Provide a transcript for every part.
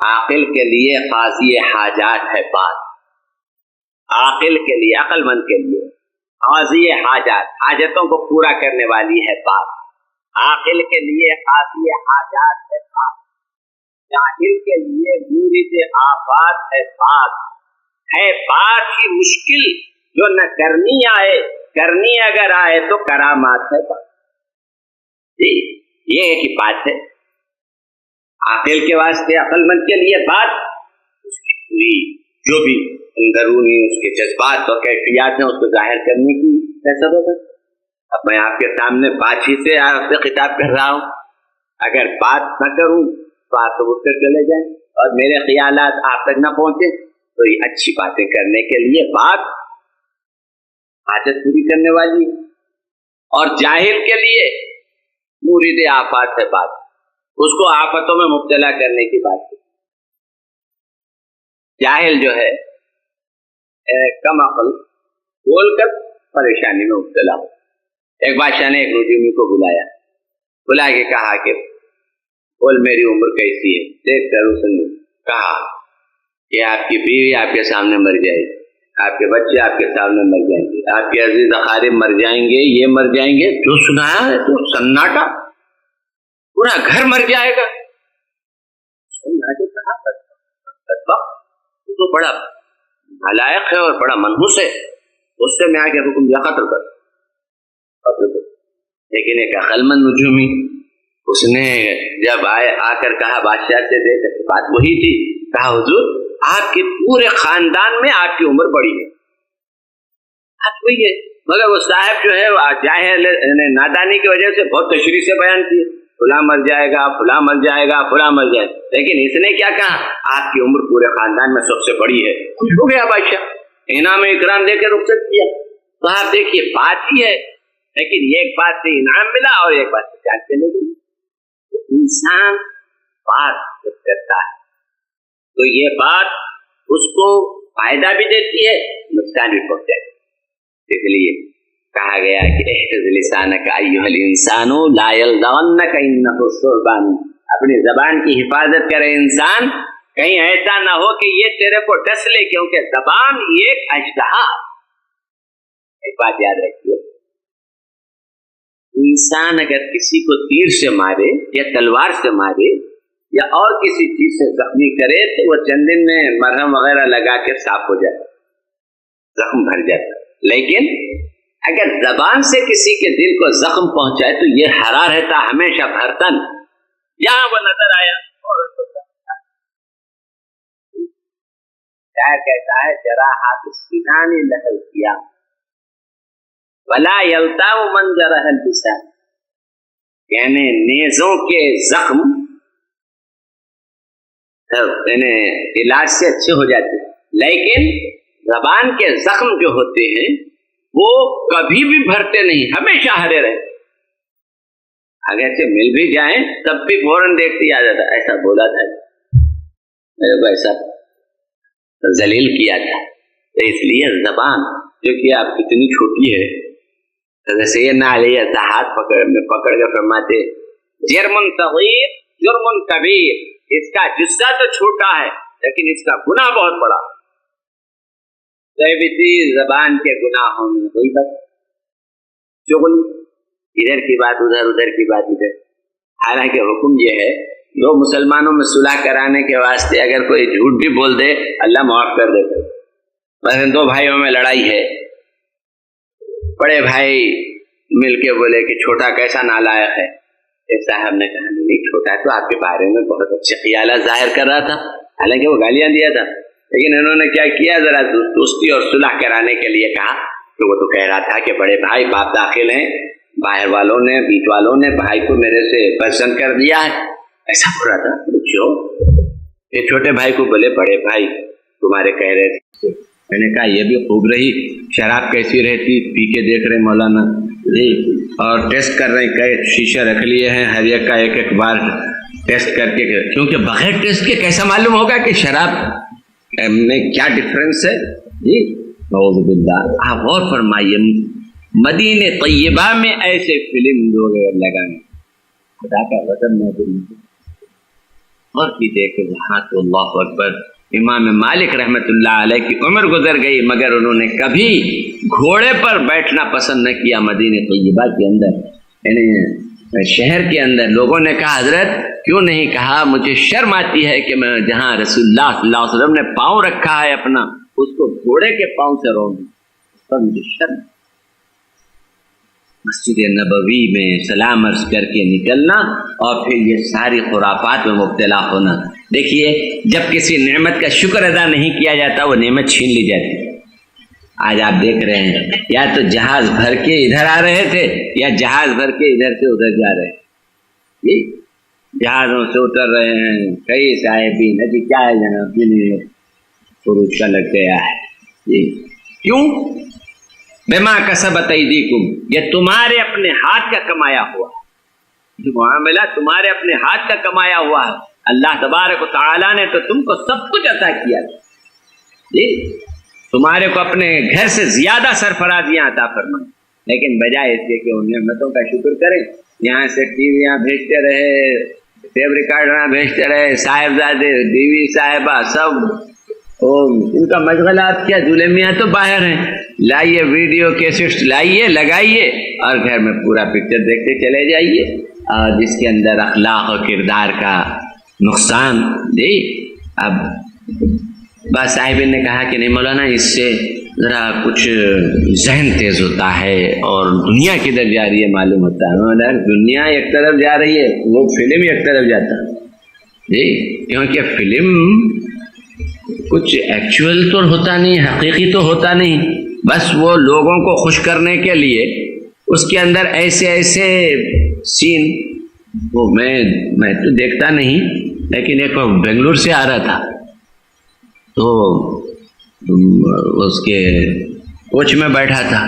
عاقل کے لیے قاضی حاجات ہے بات، عاقل کے لیے، عقل مند کے لیے قاضی حاجات، حاجتوں کو پورا کرنے والی ہے بات، عاقل کے لیے قاضی حاجات ہے بات، جاہل کے لیے مورد آفات ہے بات، ہے بات ہی مشکل جو نہ کرنی آئے، کرنی اگر آئے تو کرامات ہے بات۔ جی یہ ایک ہی بات ہے، عاقل کے واسطے، عقل مند کے لیے بات، اس کی پوری جو بھی اندرونی اس کے جذبات اور کیفیات ہیں اس کو ظاہر کرنے کی ایسا ہوگا۔ اب میں آپ کے سامنے بات ہی سے آپ سے خطاب کر رہا ہوں، اگر بات نہ کروں تو آپ تو اٹھ کر چلے جائیں اور میرے خیالات آپ تک نہ پہنچے، تو یہ اچھی باتیں کرنے کے لیے بات حاجت پوری کرنے والی، اور جاہل کے لیے مورد آفات ہے بات، اس کو آفتوں میں مبتلا کرنے کی بات ہے۔ جاہل جو ہے کم عقل بول کر پریشانی میں مبتلا ہو۔ ایک بادشاہ نے ایک نجومی کو بلا کے کہا کہ بول میری عمر کیسی ہے؟ دیکھ کر اس نے کہا کہ آپ کی بیوی آپ کے سامنے مر جائے گی، آپ کے بچے آپ کے سامنے مر جائیں گے، آپ کے عزیز اقارب مر جائیں گے، یہ مر جائیں گے۔ جو سنایا ہے تو سناٹا، پورا گھر مر جائے گا۔ تو بڑا نالائق ہے اور بڑا منحوس ہے، اس سے میں آ کے حکم دیا قتل کر۔ لیکن ایک عقل مند نجومی اس نے جب آ کر کہا بادشاہ سے، دیکھ بات وہی تھی، کہا حضور آپ کے پورے خاندان میں آپ کی عمر بڑی ہے، بات وہی ہے، مگر وہ صاحب جو ہے جاہل نادانی کی وجہ سے بہت تشریح سے بیان کی، فلاں مر جائے گا، فلاں مر جائے گا، فلاں مر جائے گا، لیکن اس نے کیا کہا آپ کی عمر پورے خاندان میں سب سے بڑی ہے۔ خوش ہو گیا بادشاہ، انعام اکرام دے کے رخصت کیا۔ تو آپ دیکھیے بات ہی ہے، لیکن ایک بات سے انعام ملا اور ایک بات سے جان چلے گئی۔ انسان بات کرتا ہے تو یہ بات اس کو فائدہ بھی دیتی ہے، نقصان بھی پہنچاتی ہے۔ اس لیے کہا گیا کہ احفظ لسانک ایھا الانسان لا یلدغنک انہ ثعبان، اپنی زبان کی حفاظت کرے انسان، کہیں ایسا نہ ہو کہ یہ تیرے کو ڈس لے، کیونکہ زبان ایک اژدہا۔ ایک بات یاد رکھیے، انسان اگر کسی کو تیر سے مارے یا تلوار سے مارے یا اور کسی چیز سے زخمی کرے تو وہ چند دن میں مرہم وغیرہ لگا کے صاف ہو جاتا، زخم بھر جاتا، لیکن اگر زبان سے کسی کے دل کو زخم پہنچائے تو یہ ہرا رہتا ہمیشہ بھرتن، یہاں وہ نظر آیا اور شاعر کہتا ہے جراحات السنان لہ القیام ولا یلطام من جرح اللسان، یعنی نیزوں کے زخم یعنی علاج سے اچھے ہو جاتے ہیں، لیکن زبان کے زخم جو ہوتے ہیں وہ کبھی بھی بھرتے نہیں، ہمیشہ ہرے رہتے، اگر سے مل بھی جائیں تب بھی فوراً دیکھتے آ جاتا ایسا بولا تھا، میرے کو ایسا ذلیل کیا تھا۔ تو اس لیے زبان جو کہ آپ کتنی چھوٹی ہے، جیسے یہ نالیہ ہاتھ پکڑ کے فرماتے جرم صغیر جرم کبیر، اس کا جسہ تو چھوٹا ہے لیکن اس کا گناہ بہت بڑا۔ زبان کے گناہوں میں کوئی بات چغل، ادھر کی بات ادھر، ادھر کی بات ادھر، حالانکہ حکم یہ ہے دو مسلمانوں میں صلح کرانے کے واسطے اگر کوئی جھوٹ بھی بول دے اللہ معاف کر دیتا ہے۔ مثلا دو بھائیوں میں لڑائی ہے، بڑے بھائی مل کے بولے کہ چھوٹا کیسا نالائق ہے، صاحب نے کہا نہیں چھوٹا تو آپ کے بارے میں بہت اچھے خیالات ظاہر کر رہا تھا، حالانکہ وہ گالیاں دیا تھا، لیکن انہوں نے کیا کیا، ذرا دوستی اور صلح کرانے کے لیے کہا کہ وہ تو کہہ رہا تھا کہ بڑے بھائی باپ داخل ہیں، باہر والوں نے بیچ والوں نے بھائی کو میرے سے پسند کر دیا ہے، ایسا ہو رہا تھا۔ کیوں؟ یہ چھوٹے بھائی کو بولے بڑے بھائی تمہارے کہہ رہے تھے، میں نے کہا یہ بھی خوب رہی، شراب کیسی رہتی پی کے دیکھ رہے مولانا جی، اور ٹیسٹ کر رہے ہیں، کئی شیشے رکھ لیے ہیں، ہر ایک کا ایک ایک بار ٹیسٹ کر کے، کیونکہ بغیر ٹیسٹ کے کیسا معلوم ہوگا کہ شراب میں کیا ڈفرینس ہے جی۔ نعوذ باللہ، آپ غور فرمائیے، مدینہ طیبہ میں ایسے فلم لوگ لگائیں، خدا کا وطن محبوب، اور بھی دیکھے وہاں تو اللہ اکبر، امام مالک رحمت اللہ علیہ کی عمر گزر گئی مگر انہوں نے کبھی گھوڑے پر بیٹھنا پسند نہ کیا مدینہ طیبہ کے اندر، یعنی شہر کے اندر۔ لوگوں نے کہا حضرت کیوں نہیں؟ کہا مجھے شرم آتی ہے کہ میں جہاں رسول اللہ صلی اللہ علیہ وسلم نے پاؤں رکھا ہے اپنا، اس کو گھوڑے کے پاؤں سے رو دوں، اس پر مجھے شرم۔ مسجد نبوی میں سلام عرض کر کے نکلنا اور پھر یہ ساری خرافات میں مبتلا ہونا۔ دیکھیے جب کسی نعمت کا شکر ادا نہیں کیا جاتا وہ نعمت چھین لی جاتی۔ آج آپ دیکھ رہے ہیں یا تو جہاز بھر کے ادھر آ رہے تھے یا جہاز بھر کے ادھر سے ادھر جا رہے ہیں، جہازوں سے اتر رہے ہیں کئی صاحبین۔ ابھی کیا ہے جناب فروج کا لگ گیا ہے جی، کیوں؟ بما کسبت ایدیکم، یہ تمہارے اپنے ہاتھ کا کمایا ہوا ہے، جو معاملہ تمہارے اپنے ہاتھ کا کمایا ہوا ہے۔ اللہ تبارک و تعالیٰ نے تو تم کو سب کچھ عطا کیا جی، تمہارے کو اپنے گھر سے زیادہ سرفرازیاں عطا فرمائیں، لیکن بجائے اس کے کہ ان نعمتوں کا شکر کریں، یہاں سے ٹی ویاں بھیجتے رہے، ٹیپ ریکارڈر بھیجتے رہے، صاحبزادے بیوی صاحبہ سب ان کا مشغلات کیا، دولہے میاں تو باہر ہیں، لائیے ویڈیو کیسٹ لائیے لگائیے اور گھر میں پورا پکچر دیکھتے چلے جائیے، اور جس کے اندر اخلاق و کردار کا نقصان جی۔ اب بس صاحب نے کہا کہ نہیں مولانا اس سے ذرا کچھ ذہن تیز ہوتا ہے اور دنیا کدھر جا رہی ہے معلوم ہوتا ہے۔ دنیا ایک طرف جا رہی ہے، وہ فلم ایک طرف جاتا ہے جی، کیونکہ فلم کچھ ایکچوئل تو ہوتا نہیں، حقیقی تو ہوتا نہیں، بس وہ لوگوں کو خوش کرنے کے لیے اس کے اندر ایسے ایسے سین وہ میں تو دیکھتا نہیں، لیکن ایک بنگلور سے آ رہا تھا تو اس کے کوچ میں بیٹھا تھا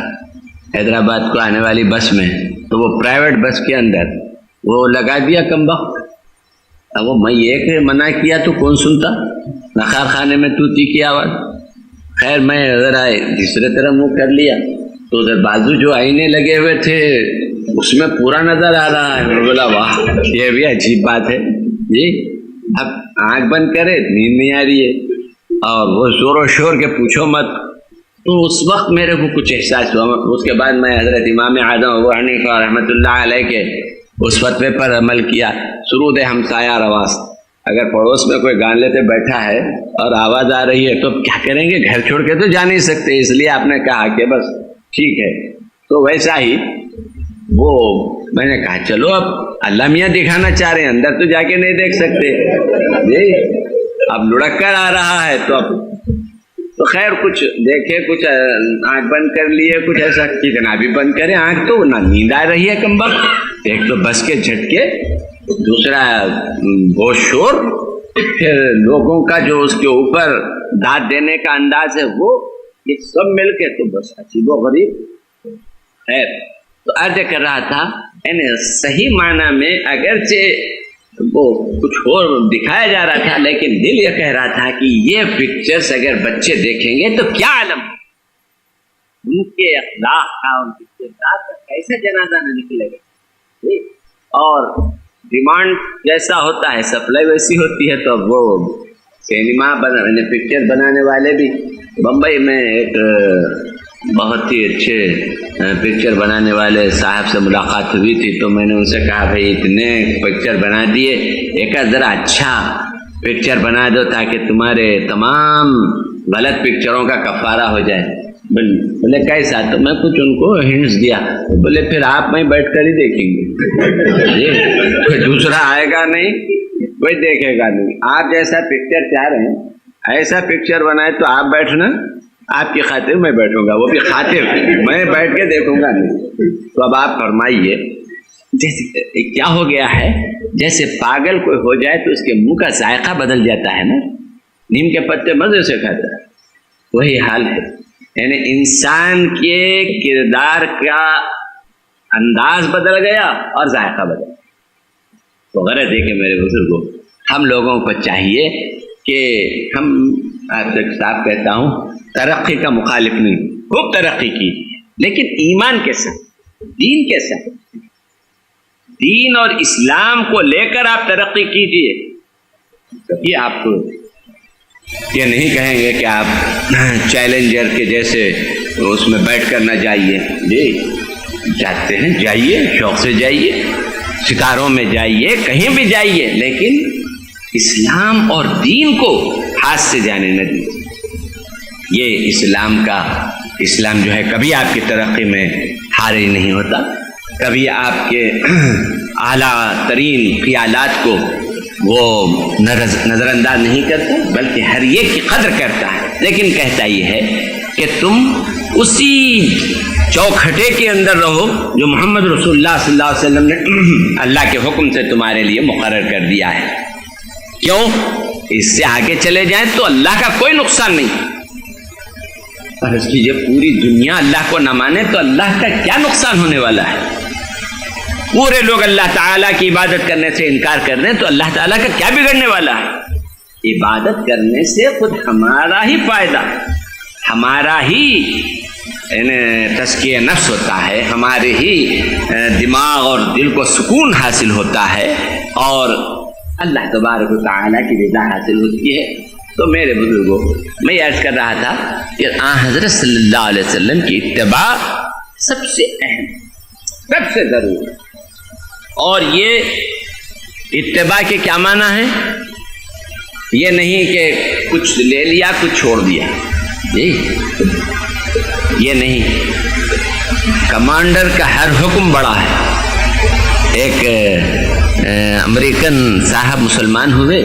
حیدرآباد کو آنے والی بس میں، تو وہ پرائیویٹ بس کے اندر وہ لگا دیا کمبخت۔ اب وہ میں ایک منع کیا تو کون سنتا، نخار خانے میں توتی کی آواز۔ خیر میں ذرا دوسرے طرف منہ کر لیا تو ادھر بازو جو آئینے لگے ہوئے تھے اس میں پورا نظر آ رہا ہے۔ میں بولا واہ یہ بھی عجیب بات ہے جی، اب آنکھ بند کرے نیند نہیں آ رہی ہے اور وہ زور و شور کے پوچھو مت۔ تو اس وقت میرے کو کچھ احساس ہوا۔ اس کے بعد میں حضرت امام اعظم ابو حنیفہ رحمۃ اللہ علیہ کے اس فتوے پر عمل کیا، سرود ہمسایہ رواز۔ اگر پڑوس میں کوئی گان لیتے بیٹھا ہے اور آواز آ رہی ہے تو کیا کریں گے، گھر چھوڑ کے تو جا نہیں سکتے، اس لیے آپ نے کہا کہ بس ٹھیک ہے۔ تو ویسا ہی وہ میں نے کہا چلو اب اللہ میاں دکھانا چاہ رہے ہیں، اندر تو جا کے نہیں دیکھ سکتے جی، اب لڑک کر آ رہا ہے تو اب تو خیر کچھ دیکھے، کچھ آنکھ بند کر لیے، کچھ ایسا کتنا بھی بند کرے آنکھ تو نہ نیند آ رہی ہے کمبخت۔ ایک تو بس کے جھٹکے، دوسرا وہ شور، پھر لوگوں کا جو اس کے اوپر داد دینے کا انداز ہے وہ، یہ سب مل کے تو بس عجیب و غریب ہے۔ تو عرض کر رہا تھا یعنی صحیح معنی میں اگرچہ وہ کچھ اور دکھایا جا رہا تھا لیکن دل یہ کہہ رہا تھا کہ یہ پکچرز اگر بچے دیکھیں گے تو کیا عالم، ان کے اخلاق کا، ان کے کردار کا کیسے جنازہ نہ نکلے گا۔ اور ڈیمانڈ جیسا ہوتا ہے سپلائی ویسی ہوتی ہے، تو اب وہ سینما پکچر بنانے والے بھی، بمبئی میں ایک بہت ہی اچھے پکچر بنانے والے صاحب سے ملاقات ہوئی تھی، تو میں نے ان سے کہا بھائی اتنے پکچر بنا دیے، ایک ذرا اچھا پکچر بنا دو تاکہ تمہارے تمام غلط پکچروں کا کفارہ ہو جائے۔ بولے کیسا؟ تو میں کچھ ان کو ہنٹس دیا۔ بولے پھر آپ میں بیٹھ کر ہی دیکھیں گے، کوئی دوسرا آئے گا نہیں، کوئی دیکھے گا نہیں۔ آپ جیسا پکچر چاہ رہے ہیں ایسا پکچر بنائے تو آپ بیٹھنا، آپ کی خاطر میں بیٹھوں گا، وہ بھی خاطر میں بیٹھ کے دیکھوں گا نہیں۔ تو اب آپ فرمائیے جیسے کیا ہو گیا ہے، جیسے پاگل کوئی ہو جائے تو اس کے منہ کا ذائقہ بدل جاتا ہے نا، نیم کے پتے مزے سے کھاتا ہے، وہی حال ہے۔ یعنی انسان کے کردار کا انداز بدل گیا اور ذائقہ بدل گیا۔ تو غرض ہے کہ میرے بزرگوں، ہم لوگوں کو چاہیے کہ ہم آپ سے صاف کہتا ہوں ترقی کا مخالف نہیں، خوب ترقی کی، لیکن ایمان کے ساتھ، دین کے ساتھ، دین اور اسلام کو لے کر آپ ترقی کیجئے، کبھی آپ یہ نہیں کہیں گے کہ آپ چیلنجر کے جیسے اس میں بیٹھ کر نہ جائیے. جی جاتے ہیں، جائیے، شوق سے جائیے، ستاروں میں جائیے، کہیں بھی جائیے، لیکن اسلام اور دین کو ہاتھ سے جانے نہ دیجیے. یہ اسلام جو ہے کبھی آپ کی ترقی میں حارج نہیں ہوتا، کبھی آپ کے اعلیٰ ترین خیالات کو وہ نظر انداز نہیں کرتا، بلکہ ہر ایک کی قدر کرتا ہے. لیکن کہتا یہ ہے کہ تم اسی چوکھٹے کے اندر رہو جو محمد رسول اللہ صلی اللہ علیہ وسلم نے اللہ کے حکم سے تمہارے لیے مقرر کر دیا ہے. کیوں؟ اس سے آگے چلے جائیں تو اللہ کا کوئی نقصان نہیں. فرض کیجیے پوری دنیا اللہ کو نہ مانے تو اللہ کا کیا نقصان ہونے والا ہے؟ پورے لوگ اللہ تعالیٰ کی عبادت کرنے سے انکار کر دیں تو اللہ تعالیٰ کا کیا بگڑنے والا ہے؟ عبادت کرنے سے خود ہمارا ہی فائدہ، ہمارا ہی تزکیہ نفس ہوتا ہے، ہمارے ہی دماغ اور دل کو سکون حاصل ہوتا ہے اور اللہ تبارک و تعالیٰ کی رضا حاصل ہوتی ہے. تو میرے بزرگوں، میں عرض کر رہا تھا کہ حضرت صلی اللہ علیہ وسلم کی اتباع سب سے اہم، سب سے ضروری. اور یہ اتباع کے کیا معنی ہے؟ یہ نہیں کہ کچھ لے لیا کچھ چھوڑ دیا، جی یہ نہیں. کمانڈر کا ہر حکم بڑا ہے. ایک امریکن صاحب مسلمان ہوئے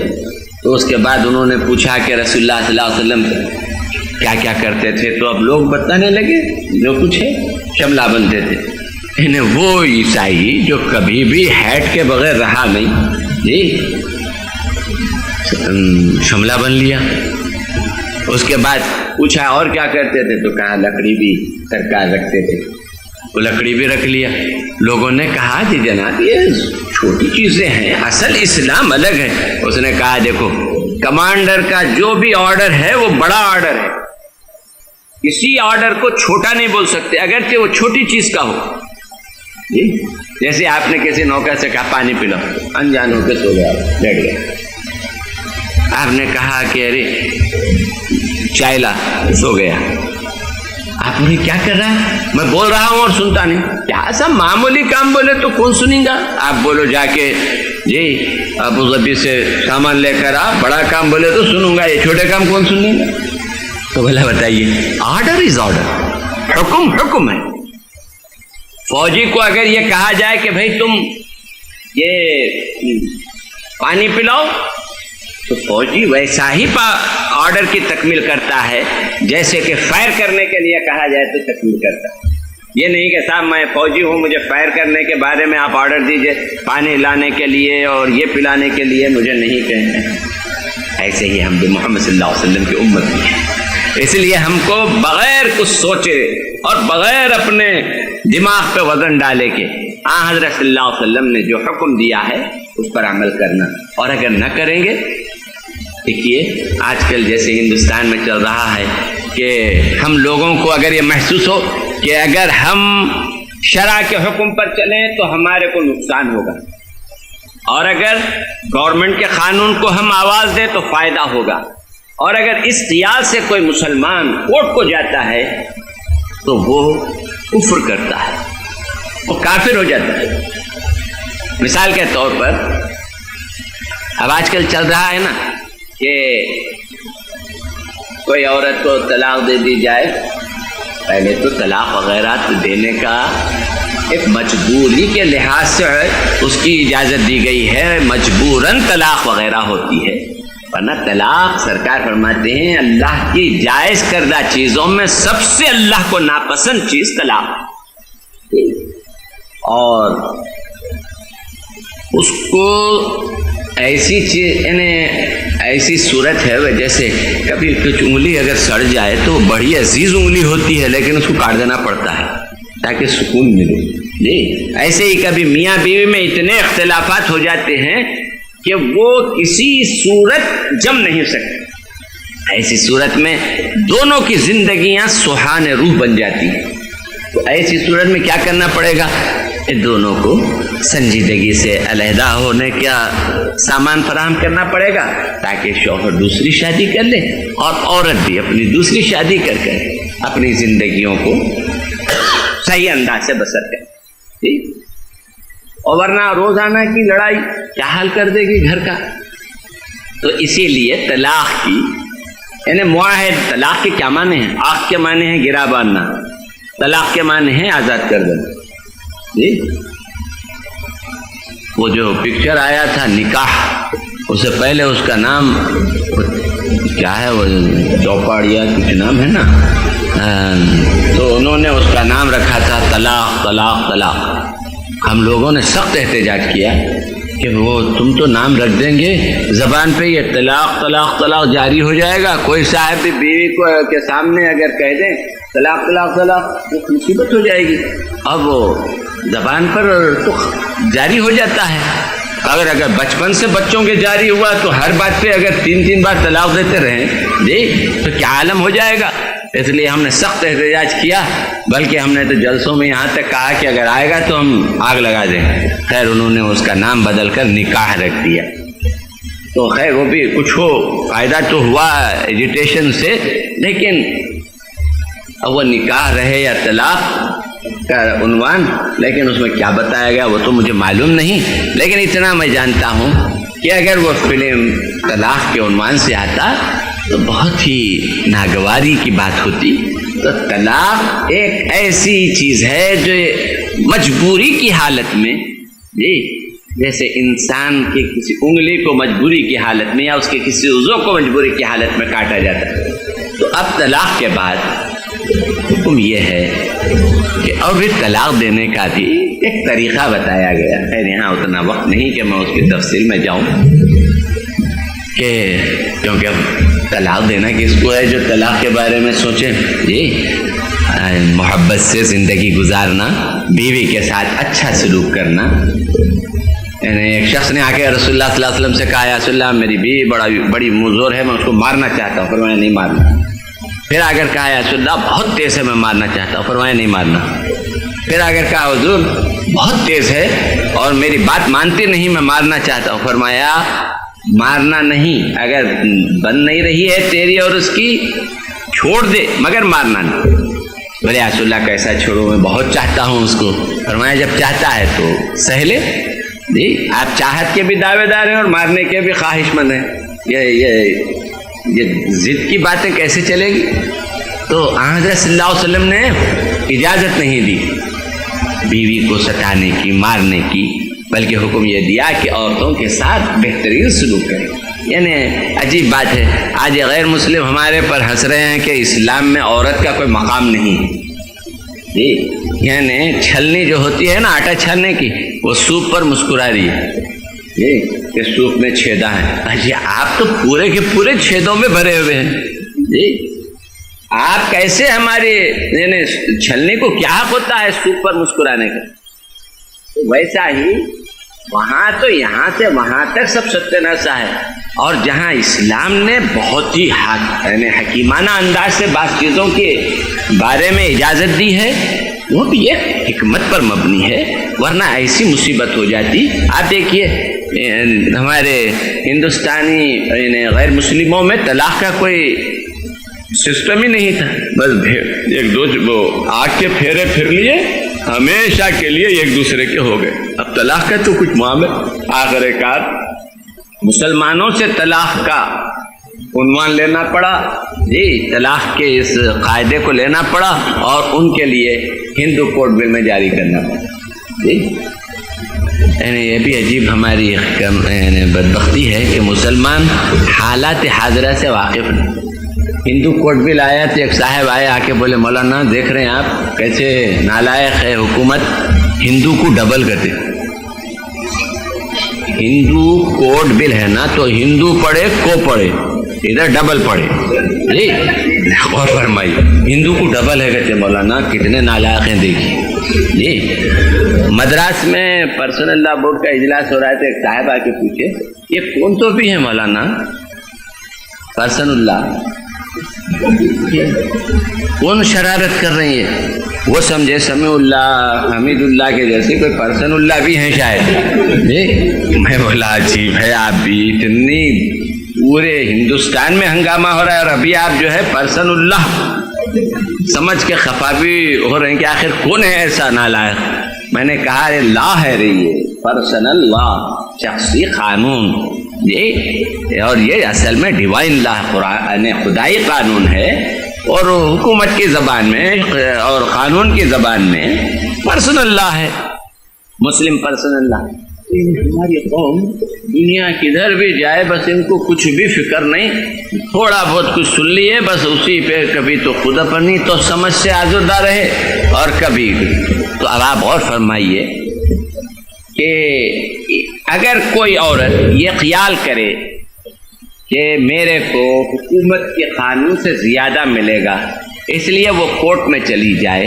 تو اس کے بعد انہوں نے پوچھا کہ رسول اللہ صلی اللہ علیہ وسلم کیا کیا کرتے تھے، تو اب لوگ بتانے لگے جو کچھ ہے شملہ بنتے تھے. انہیں وہ عیسائی جو کبھی بھی ہیٹ کے بغیر رہا نہیں، جی شملہ بن لیا. اس کے بعد پوچھا اور کیا کرتے تھے، تو کہا لکڑی بھی سرکار رکھتے تھے، وہ لکڑی بھی رکھ لیا. لوگوں نے کہا کہ جناب یہ چھوٹی چیزیں ہیں، اصل اسلام الگ ہے. اس نے کہا دیکھو کمانڈر کا جو بھی آرڈر ہے وہ بڑا آرڈر ہے، کسی آرڈر کو چھوٹا نہیں بول سکتے اگرچہ وہ چھوٹی چیز کا ہو. جی جیسے آپ نے کسی نوکر سے کہا پانی پلاؤ، انجان ہو کے سو گیا، بیٹھ گیا. آپ نے کہا کہ ارے چائے لا، سو گیا. آپ نے کیا کر رہا ہے؟ میں بول رہا ہوں اور سنتا نہیں. کیا سب معمولی کام بولے تو کون سنیں گا؟ آپ بولو جا کے جی ابو ظبی سے سامان لے کر آ، بڑا کام بولے تو سنوں گا، یہ چھوٹے کام کون سنیں گا؟ تو بھلا بتائیے، آرڈر از آرڈر، حکم حکم ہے. فوجی کو اگر یہ کہا جائے کہ بھائی تم یہ پانی پلاؤ تو فوجی ویسا ہی آرڈر کی تکمیل کرتا ہے جیسے کہ فائر کرنے کے لیے کہا جائے تو تکمیل کرتا ہے. یہ نہیں کہ صاحب میں فوجی ہوں، مجھے فائر کرنے کے بارے میں آپ آرڈر دیجئے، پانی لانے کے لیے اور یہ پلانے کے لیے مجھے نہیں کہنا. ایسے ہی ہم بھی محمد صلی اللہ علیہ وسلم کی امت بھی ہیں. اس لیے ہم کو بغیر کچھ سوچے اور بغیر اپنے دماغ پہ وزن ڈالے کے حضرت صلی اللہ علیہ وسلم نے جو حکم دیا ہے اس پر عمل کرنا. اور اگر نہ کریں گے، دیکھیے آج کل جیسے ہندوستان میں چل رہا ہے کہ ہم لوگوں کو اگر یہ محسوس ہو کہ اگر ہم شرع کے حکم پر چلیں تو ہمارے کو نقصان ہوگا، اور اگر گورنمنٹ کے قانون کو ہم آواز دیں تو فائدہ ہوگا، اور اگر اس خیال سے کوئی مسلمان کورٹ کو جاتا ہے تو وہ کفر کرتا ہے، وہ کافر ہو جاتا ہے. مثال کے طور پر اب آج کل چل رہا ہے نا کہ کوئی عورت کو طلاق دے دی جائے. پہلے تو طلاق وغیرہ دینے کا ایک مجبوری کے لحاظ سے اس کی اجازت دی گئی ہے، مجبوراً طلاق وغیرہ ہوتی ہے، ورنہ طلاق سرکار فرماتے ہیں اللہ کی جائز کردہ چیزوں میں سب سے اللہ کو ناپسند چیز طلاق. اور اس کو ایسی چیز یعنی ایسی صورت ہے جیسے کبھی کچھ انگلی اگر سڑ جائے تو بڑی عزیز انگلی ہوتی ہے لیکن اس کو کاٹ دینا پڑتا ہے تاکہ سکون ملے. جی ایسے ہی کبھی میاں بیوی میں اتنے اختلافات ہو جاتے ہیں کہ وہ کسی صورت جم نہیں سکتے. ایسی صورت میں دونوں کی زندگیاں سہان روح بن جاتی ہیں. تو ایسی صورت میں کیا کرنا پڑے گا؟ ان دونوں کو سنجیدگی سے علیحدہ ہونے کا سامان فراہم کرنا پڑے گا تاکہ شوہر دوسری شادی کر لے اور عورت بھی اپنی دوسری شادی کر اپنی زندگیوں کو صحیح انداز سے بسر کرے. ٹھیک؟ اور ورنہ روزانہ کی لڑائی کیا حال کر دے گی گھر کا. تو اسی لیے طلاق کی یعنی معاہد، طلاق کے کیا معنی ہیں؟ آنکھ کے معنی ہیں گرا باندھنا، طلاق کے معنی ہیں آزاد کر دینا. جی وہ جو پکچر آیا تھا نکاح، اس سے پہلے اس کا نام کیا ہے، وہ چوپاڑیا کچھ نام ہے نا، تو انہوں نے اس کا نام رکھا تھا طلاق طلاق طلاق. ہم لوگوں نے سخت احتجاج کیا کہ وہ تم تو نام رکھ دیں گے، زبان پہ یہ طلاق طلاق طلاق جاری ہو جائے گا. کوئی صاحب بھی بیوی کو کے سامنے اگر کہہ دیں طلاق طلاق طلاق تو مصیبت ہو جائے گی. اب وہ زبان پر تو جاری ہو جاتا ہے. اگر بچپن سے بچوں کے جاری ہوا تو ہر بات پہ اگر 3 بار طلاق دیتے رہیں جی تو کیا عالم ہو جائے گا. اس لیے ہم نے سخت احتجاج کیا، بلکہ ہم نے تو جلسوں میں یہاں تک کہا کہ اگر آئے گا تو ہم آگ لگا دیں. خیر انہوں نے اس کا نام بدل کر نکاح رکھ دیا. تو خیر وہ بھی کچھ ہو فائدہ تو ہوا ایجوٹیشن سے، لیکن اب وہ نکاح رہے یا طلاق کا عنوان، لیکن اس میں کیا بتایا گیا وہ تو مجھے معلوم نہیں. لیکن اتنا میں جانتا ہوں کہ اگر وہ فلم طلاق کے عنوان سے آتا تو بہت ہی ناگواری کی بات ہوتی. تو طلاق ایک ایسی چیز ہے جو مجبوری کی حالت میں، جی جیسے انسان کی کسی انگلی کو مجبوری کی حالت میں یا اس کے کسی عضو کو مجبوری کی حالت میں کاٹا جاتا ہے. تو اب طلاق کے بعد حکم یہ ہے کہ اور بھی طلاق دینے کا بھی ایک طریقہ بتایا گیا. خیر یہاں اتنا وقت نہیں کہ میں اس کی تفصیل میں جاؤں، کہ کیونکہ طلاق دینا کس کو ہے جو طلاق کے بارے میں سوچیں. جی محبت سے زندگی گزارنا، بیوی کے ساتھ اچھا سلوک کرنا. یعنی ایک شخص نے آ کے رسول اللہ صلی اللہ علیہ وسلم سے کہا یا رسول اللہ میری بیوی بڑی مزور ہے، میں اس کو مارنا چاہتا ہوں. فرمایا نہیں مارنا. پھر اگر کہا یا رسول اللہ بہت تیز ہے میں مارنا چاہتا ہوں. فرمایا نہیں مارنا. پھر اگر کہا حضور بہت تیز ہے اور میری بات مانتی نہیں میں مارنا چاہتا ہوں. فرمایا مارنا نہیں، اگر بن نہیں رہی ہے تیری اور اس کی چھوڑ دے مگر مارنا نہیں. بولے رسول اللہ کیسا چھوڑوں، میں بہت چاہتا ہوں اس کو. فرمایا جب چاہتا ہے تو سہ لے. جی آپ چاہت کے بھی دعوے دار ہیں اور مارنے کے بھی خواہش مند ہیں. یہ ضد کی باتیں کیسے چلے گی. تو حضرت صلی اللہ علیہ وسلم نے اجازت نہیں دی بیوی کو ستانے کی، مارنے کی، بلکہ حکم یہ دیا کہ عورتوں کے ساتھ بہترین سلوک کریں. یعنی عجیب بات ہے، آج غیر مسلم ہمارے پر ہنس رہے ہیں کہ اسلام میں عورت کا کوئی مقام نہیں ہے. جی یعنی چھلنی جو ہوتی ہے نا آٹا چھلنے کی، وہ سوپ پر مسکرا رہی ہے جی کہ سوپ میں چھیدا ہے. جی آپ تو پورے کے پورے چھیدوں میں بھرے ہوئے ہیں. جی آپ کیسے ہماری یعنی چھلنی کو کیا حق ہوتا ہے سوپ پر مسکرانے کا. ویسا ہی وہاں تو یہاں سے وہاں تک سب ستیہ ہے. اور جہاں اسلام نے بہت ہی یعنی حکیمانہ انداز سے بعض چیزوں کے بارے میں اجازت دی ہے، وہ بھی ایک حکمت پر مبنی ہے، ورنہ ایسی مصیبت ہو جاتی. آپ دیکھیے ہمارے ہندوستانی یعنی غیر مسلموں میں طلاق کا کوئی سسٹم ہی نہیں تھا. بس ایک دو وہ آگ کے پھیرے پھر لیے ہمیشہ کے لیے ایک دوسرے کے ہو گئے. اب طلاق کا تو کچھ معاملہ آخر کار مسلمانوں سے طلاق کا عنوان لینا پڑا. جی طلاق کے اس قاعدے کو لینا پڑا اور ان کے لیے ہندو کوڈ بل میں جاری کرنا پڑا. جی یعنی یہ بھی عجیب ہماری یعنی بدبختی ہے کہ مسلمان حالات حاضرہ سے واقف نہیں. ہندو کوڈ بل آیا تو ایک صاحب آئے آ کے بولے مولانا دیکھ رہے ہیں آپ کیسے نالائق ہے حکومت، ہندو کو ڈبل کر دے. ہندو کوڈ بل ہے نا تو ہندو پڑھے کو پڑھے، ادھر ڈبل پڑھے. جی غور فرمائی، ہندو کو ڈبل ہے کہتے مولانا کتنے نالائق ہیں. دیکھیے جی مدراس میں پرسنل لا بورڈ کا اجلاس ہو رہا ہے تو ایک صاحب آ کے پوچھے یہ کون تو بھی ہے مولانا پرسن اللہ. کون شرارت کر رہی ہے؟ وہ سمجھے سمیع اللہ حمید اللہ کے جیسے کوئی پرسن اللہ بھی ہیں شاید. میں بولا عجیب ہے، آپ بھی اتنی پورے ہندوستان میں ہنگامہ ہو رہا ہے اور ابھی آپ جو ہے پرسن اللہ سمجھ کے خفا بھی ہو رہے ہیں کہ آخر کون ہے ایسا نالائق. میں نے کہا لا ہے رہی ہے پرسن اللہ، شخصی قانون یہ، اور یہ اصل میں ڈیوائن لا، قرآن خدائی قانون ہے، اور حکومت کی زبان میں اور قانون کی زبان میں پرسن اللہ ہے، مسلم پرسن اللہ. ہماری قوم دنیا کدھر بھی جائے بس ان کو کچھ بھی فکر نہیں، تھوڑا بہت کچھ سن لیے بس اسی پہ کبھی تو خود اپنی تو سمجھ سے آزردہ رہے اور کبھی. تو اب آپ غور فرمائیے کہ اگر کوئی عورت یہ خیال کرے کہ میرے کو حکومت کے قانون سے زیادہ ملے گا اس لیے وہ کورٹ میں چلی جائے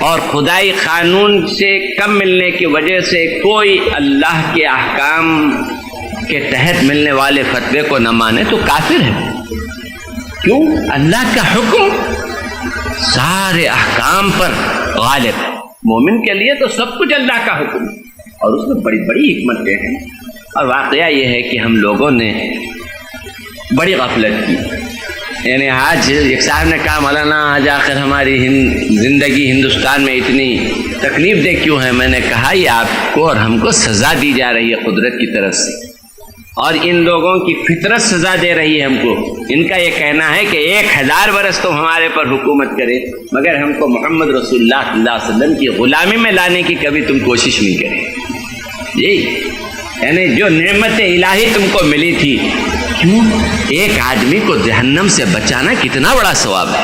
اور خدائی قانون سے کم ملنے کی وجہ سے کوئی اللہ کے احکام کے تحت ملنے والے فتوے کو نہ مانے تو کافر ہے. کیوں؟ اللہ کا حکم سارے احکام پر غالب ہے. مومن کے لیے تو سب کچھ اللہ کا حکم ہے اور اس میں بڑی بڑی حکمتیں ہیں. اور واقعہ یہ ہے کہ ہم لوگوں نے بڑی غفلت کی. یعنی آج ایک صاحب نے کہا مولانا آج آخر ہماری زندگی ہندوستان میں اتنی تکلیف دہ کیوں ہے؟ میں نے کہا یہ آپ کو اور ہم کو سزا دی جا رہی ہے قدرت کی طرف سے، اور ان لوگوں کی فطرت سزا دے رہی ہے ہم کو. ان کا یہ کہنا ہے کہ 1000 برس تم ہمارے پر حکومت کرے مگر ہم کو محمد رسول اللہ صلی اللہ علیہ وسلم کی غلامی میں لانے کی کبھی تم کوشش نہیں کرے. یعنی جو نعمت الہی تم کو ملی تھی، کیوں؟ ایک آدمی کو جہنم سے بچانا کتنا بڑا ثواب ہے.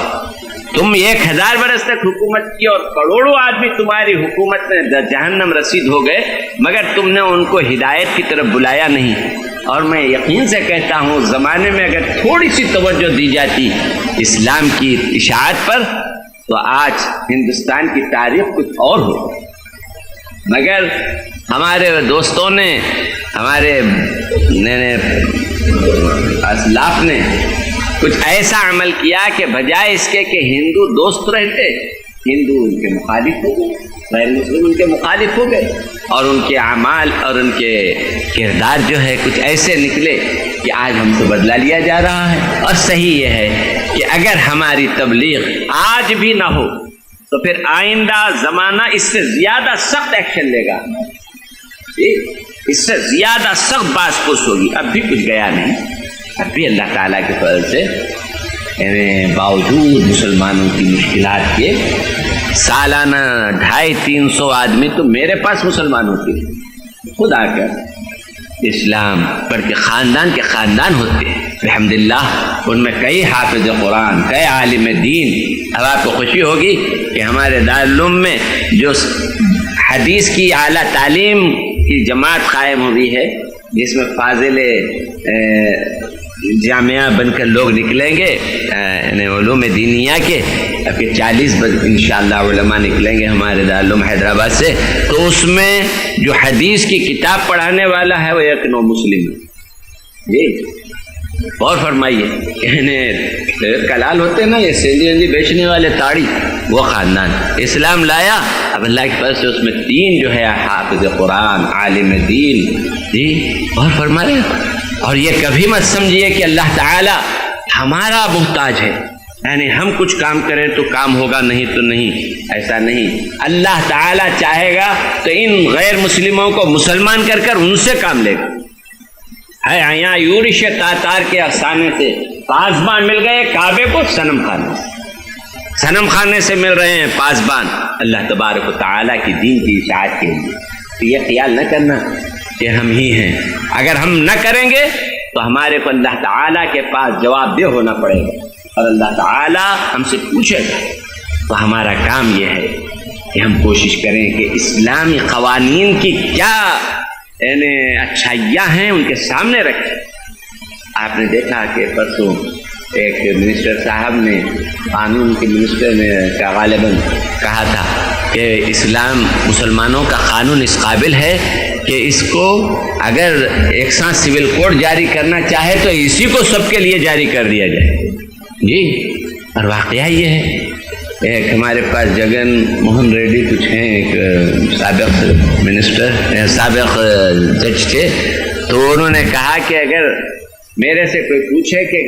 تم 1000 برس تک حکومت کی اور کروڑوں آدمی تمہاری حکومت میں جہنم رسید ہو گئے مگر تم نے ان کو ہدایت کی طرف بلایا نہیں. اور میں یقین سے کہتا ہوں زمانے میں اگر تھوڑی سی توجہ دی جاتی اسلام کی اشاعت پر تو آج ہندوستان کی تاریخ کچھ اور ہو. مگر ہمارے دوستوں نے، ہمارے اسلاف نے کچھ ایسا عمل کیا کہ بجائے اس کے کہ ہندو دوست رہتے، ہندو ان کے مخالف ہو گئے، غیر مسلم ان کے مخالف ہو گئے، اور ان کے اعمال اور ان کے کردار جو ہے کچھ ایسے نکلے کہ آج ہم سے بدلہ لیا جا رہا ہے. اور صحیح یہ ہے کہ اگر ہماری تبلیغ آج بھی نہ ہو تو پھر آئندہ زمانہ اس سے زیادہ سخت ایکشن لے گا، اس سے زیادہ سخت باز پوش ہوگی. اب بھی کچھ گیا نہیں، اب بھی اللہ تعالیٰ کے فضل سے باوجود مسلمانوں کی مشکلات کے سالانہ 250-300 آدمی تو میرے پاس مسلمانوں کے خود آ کر اسلام پڑھ کے خاندان کے خاندان ہوتے ہیں الحمدللہ. ان میں کئی حافظ قرآن، کئی عالم دین. اب آپ کو خوشی ہوگی کہ ہمارے دارالعلوم میں جو حدیث کی اعلیٰ تعلیم کی جماعت قائم ہوئی ہے جس میں فاضل جامعہ بن کر لوگ نکلیں گے علوم دینیہ کے، اب کہ 40 انشاءاللہ علماء نکلیں گے ہمارے دارالعلوم حیدرآباد سے. تو اس میں جو حدیث کی کتاب پڑھانے والا ہے وہ ایک نو مسلم ہے. جی اور فرمائیے، کلال ہوتے ہیں نا یہ سینجی بیچنے والے تاڑی، وہ خاندان اسلام لایا. اب اللہ کی فضل سے اس میں 3 جو ہے حافظ قرآن، عالم دین. جی اور فرمائے، اور یہ کبھی مت سمجھیے کہ اللہ تعالی ہمارا محتاج ہے، یعنی ہم کچھ کام کریں تو کام ہوگا نہیں تو نہیں، ایسا نہیں. اللہ تعالی چاہے گا تو ان غیر مسلموں کو مسلمان کر کر ان سے کام لے گا. ہے یہاں یورش تاتار کے افسانے سے پاسبان مل گئے کعبے کو صنم خانے سے، صنم خانے سے مل رہے ہیں پاسبان اللہ تبارک و تعالیٰ کی دین کی اشاعت کے لیے. تو یہ خیال نہ کرنا کہ ہم ہی ہیں. اگر ہم نہ کریں گے تو ہمارے کو اللہ تعالیٰ کے پاس جواب دہ ہونا پڑے گا اور اللہ تعالیٰ ہم سے پوچھے گا. تو ہمارا کام یہ ہے کہ ہم کوشش کریں کہ اسلامی قوانین کی کیا یعنی اچھائیاں ہیں ان کے سامنے رکھیں. آپ نے دیکھا کہ پرسوں ایک منسٹر صاحب نے، قانون کے منسٹر نے غالباً کہا تھا کہ اسلام مسلمانوں کا قانون اس قابل ہے کہ اس کو اگر ایک ساتھ سول کوڈ جاری کرنا چاہے تو اسی کو سب کے لیے جاری کر دیا جائے. جی اور واقعہ یہ ہے، ایک ہمارے پاس جگن موہن ریڈی کچھ ہیں، ایک سابق منسٹر، سابق جج تھے، تو انہوں نے کہا کہ اگر میرے سے کوئی پوچھے کہ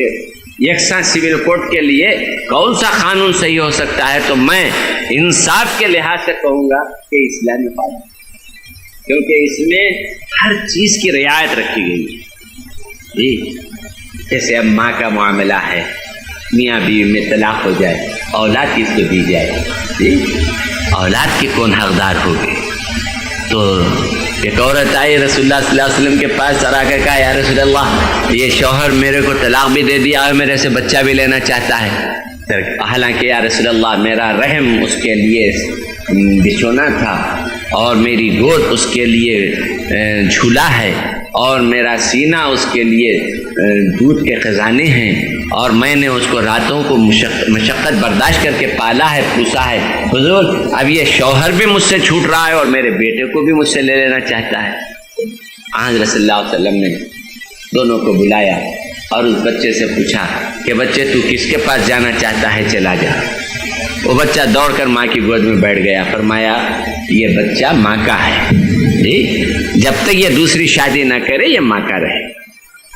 یکساں سول کوڈ کے لیے کون سا قانون صحیح ہو سکتا ہے، تو میں انصاف کے لحاظ سے کہوں گا کہ اسلامی قانون، کیونکہ اس میں ہر چیز کی رعایت رکھی گئی ہے جی۔ جیسے اب ماں کا معاملہ ہے، میاں بیوی میں طلاق ہو جائے، اولاد کس کو دی جائے جی، اولاد کے کون حقدار ہوگے؟ تو ایک عورت آئی رسول اللہ صلی اللہ علیہ وسلم کے پاس اور آ کر کہا یا رسول اللہ یہ شوہر میرے کو طلاق بھی دے دیا اور میرے سے بچہ بھی لینا چاہتا ہے، حالانکہ یا رسول اللہ میرا رحم اس کے لیے بچھونا تھا اور میری گود اس کے لیے جھولا ہے اور میرا سینہ اس کے لیے دودھ کے خزانے ہیں، اور میں نے اس کو راتوں کو مشقت برداشت کر کے پالا ہے، پوسا ہے، حضور اب یہ شوہر بھی مجھ سے چھوٹ رہا ہے اور میرے بیٹے کو بھی مجھ سے لے لینا چاہتا ہے۔ حضرت صلی اللہ علیہ وسلم نے دونوں کو بلایا اور اس بچے سے پوچھا کہ بچے تو کس کے پاس جانا چاہتا ہے، چلا جا۔ وہ بچہ دوڑ کر ماں کی گود میں بیٹھ گیا، فرمایا یہ بچہ ماں کا ہے جی، جب تک یہ دوسری شادی نہ کرے یہ ماں کا رہے۔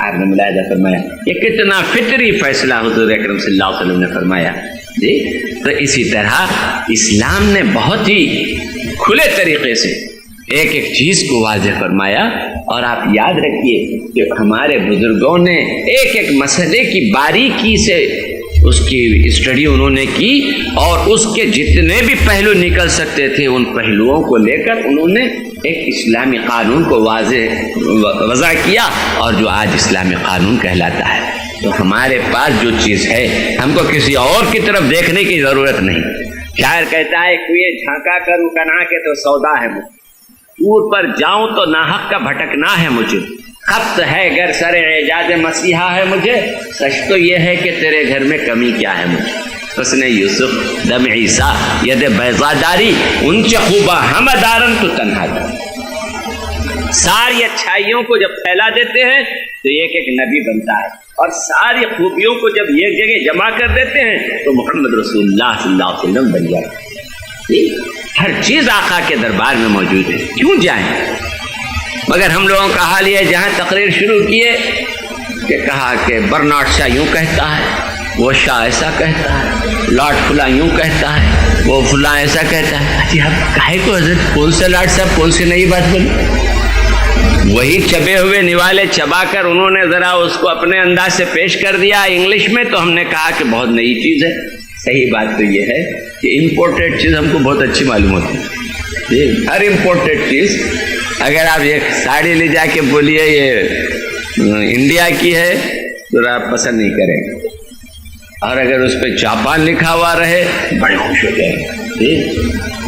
آپ نے ملاحظہ فرمایا یہ کتنا فطری فیصلہ حضور اکرم صلی اللہ علیہ وسلم نے فرمایا جی۔ تو اسی طرح اسلام نے بہت ہی کھلے طریقے سے ایک ایک چیز کو واضح فرمایا، اور آپ یاد رکھیے کہ ہمارے بزرگوں نے ایک ایک مسئلے کی باریکی سے اس کی اسٹڈی انہوں نے کی، اور اس کے جتنے بھی پہلو نکل سکتے تھے ان پہلوؤں کو لے کر انہوں نے ایک اسلامی قانون کو وضع کیا، اور جو آج اسلامی قانون کہلاتا ہے۔ تو ہمارے پاس جو چیز ہے ہم کو کسی اور کی طرف دیکھنے کی ضرورت نہیں۔ شاعر کہتا ہے کوئی جھانکا کروں کنا کے تو سودا ہے مجھے، دور پر جاؤں تو ناحق کا بھٹکنا ہے مجھے، خط ہے گر سر اعجاز مسیحا ہے مجھے، سچ تو یہ ہے کہ تیرے گھر میں کمی کیا ہے مجھے، حسن یوسف دم عیسیٰ ید بیضا داری انچ خوبہ ہم دارن تو تنہا دار۔ ساری اچھائیوں کو جب پھیلا دیتے ہیں تو ایک ایک نبی بنتا ہے، اور ساری خوبیوں کو جب ایک جگہ جمع کر دیتے ہیں تو محمد رسول اللہ صلی اللہ علیہ وسلم بن جاتے ہیں۔ ہر چیز آقا کے دربار میں موجود ہے، کیوں جائیں؟ مگر ہم لوگوں کا حال یہ جہاں تقریر شروع کیے کہ کہا کہ برنارڈ شاہ یوں کہتا ہے، وہ شاہ ایسا کہتا ہے، لارڈ فلاں یوں کہتا ہے، وہ فلاں ایسا کہتا ہے۔ جی اب کہے کو حضرت کون سے لارڈ صاحب کون سی نئی بات بنی؟ وہی چبے ہوئے نوالے چبا کر انہوں نے ذرا اس کو اپنے انداز سے پیش کر دیا انگلش میں، تو ہم نے کہا کہ بہت نئی چیز ہے۔ صحیح بات تو یہ ہے کہ امپورٹڈ چیز ہم کو بہت اچھی معلوم ہوتی ہے، ہر امپورٹڈ چیز اگر آپ ایک ساڑی لے جا کے بولیے یہ انڈیا کی ہے تو آپ پسند نہیں کریں گے، اور اگر اس پہ جاپان لکھا ہوا رہے بڑے خوش ہو جائیں گے،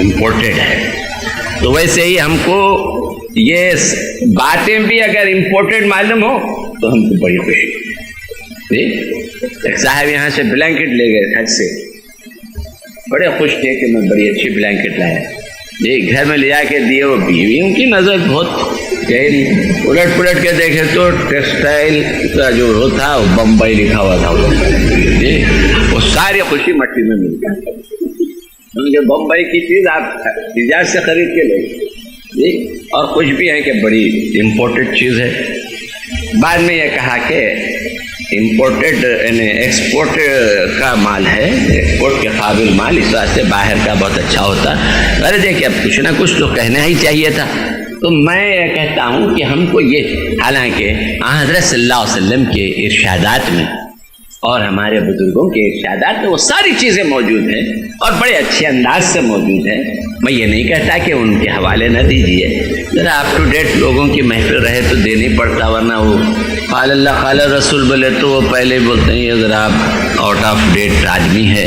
امپورٹڈ ہے۔ تو ویسے ہی ہم کو یہ باتیں بھی اگر امپورٹڈ معلوم ہو تو ہم کو بڑی خوشی ہوتی ہے۔ ایک صاحب یہاں سے بلینکٹ لے گئے حج سے، بڑے خوش تھے کہ میں بڑی اچھی بلینکٹ لایا، یہ گھر میں لے جا کے دیے، وہ بیوی ان کی نظر بہت گہری، الٹ پلٹ کے دیکھے تو ٹیکسٹائل کا جو تھا وہ بمبئی لکھا ہوا تھا، وہ ساری خوشی مٹی میں مل گئی، کیونکہ بمبئی کی چیز آپ حجاز سے خرید کے لے، اور خوش بھی ہے کہ بڑی امپورٹڈ چیز ہے۔ بعد میں یہ کہا کہ امپورٹڈ یعنی ایکسپورٹ کا مال ہے، ایکسپورٹ کے قابل مال، اس واسطے باہر کا بہت اچھا ہوتا ہے۔ ارے دیکھیے اب کچھ نہ کچھ تو کہنا ہی چاہیے تھا۔ تو میں یہ کہتا ہوں کہ ہم کو یہ، حالانکہ حضرت صلی اللہ علیہ وسلم کے ارشادات میں اور ہمارے بزرگوں کے ارشادات میں وہ ساری چیزیں موجود ہیں اور بڑے اچھے انداز سے موجود ہیں۔ میں یہ نہیں کہتا کہ ان کے حوالے نہ دیجیے، ذرا اپ ٹو ڈیٹ لوگوں کی محفل رہے تو دینی پڑتا، ورنہ وہ قال اللہ قال رسول بولے تو وہ پہلے ہی بولتے ہیں یہ ذرا آؤٹ آف ڈیٹ آدمی ہے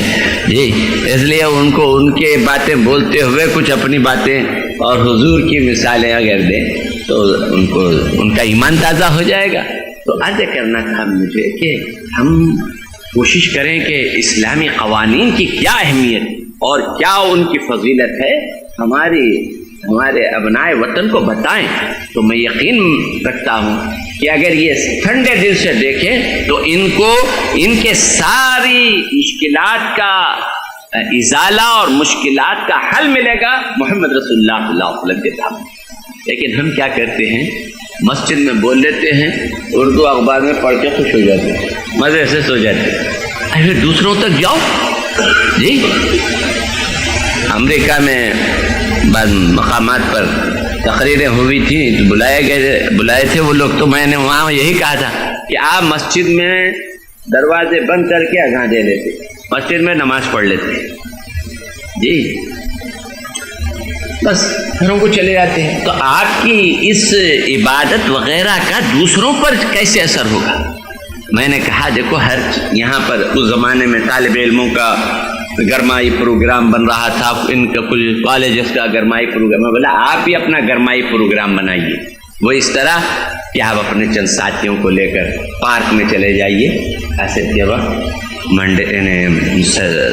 جی، اس لیے ان کو ان کے باتیں بولتے ہوئے کچھ اپنی باتیں اور حضور کی مثالیں اگر دیں تو ان کو ان کا ایمان تازہ ہو جائے گا۔ تو عرض کرنا تھا مجھے کہ ہم کوشش کریں کہ اسلامی قوانین کی کیا اہمیت اور کیا ان کی فضیلت ہے ہمارے ابنائے وطن کو بتائیں، تو میں یقین رکھتا ہوں کہ اگر یہ ٹھنڈے دل سے دیکھیں تو ان کو ان کے ساری مشکلات کا ازالہ اور مشکلات کا حل ملے گا محمد رسول اللہ صلی اللہ علیہ وسلم کے دامن۔ لیکن ہم کیا کرتے ہیں، مسجد میں بول لیتے ہیں، اردو اخبار میں پڑھ کے خوش ہو جاتے ہیں، مزے سے سو جاتے ہیں، پھر دوسروں تک جاؤ۔ جی امریکہ میں بعض مقامات پر تقریریں ہوئی تھیں، بلائے تھے وہ لوگ، تو میں نے وہاں یہی کہا تھا کہ آپ مسجد میں دروازے بند کر کے اذان دے لیتے، مسجد میں نماز پڑھ لیتے، جی بس گھروں کو چلے جاتے ہیں۔ تو آپ کی اس عبادت وغیرہ کا دوسروں پر کیسے اثر ہوگا؟ میں نے کہا دیکھو، ہر یہاں پر اس زمانے میں طالب علموں کا گرمائی پروگرام بن رہا تھا، ان کا کچھ کالجز کا گرمائی پروگرام، بولا آپ بھی اپنا گرمائی پروگرام بنائیے، وہ اس طرح کہ آپ اپنے چند ساتھیوں کو لے کر پارک میں چلے جائیے ایسے کے وقت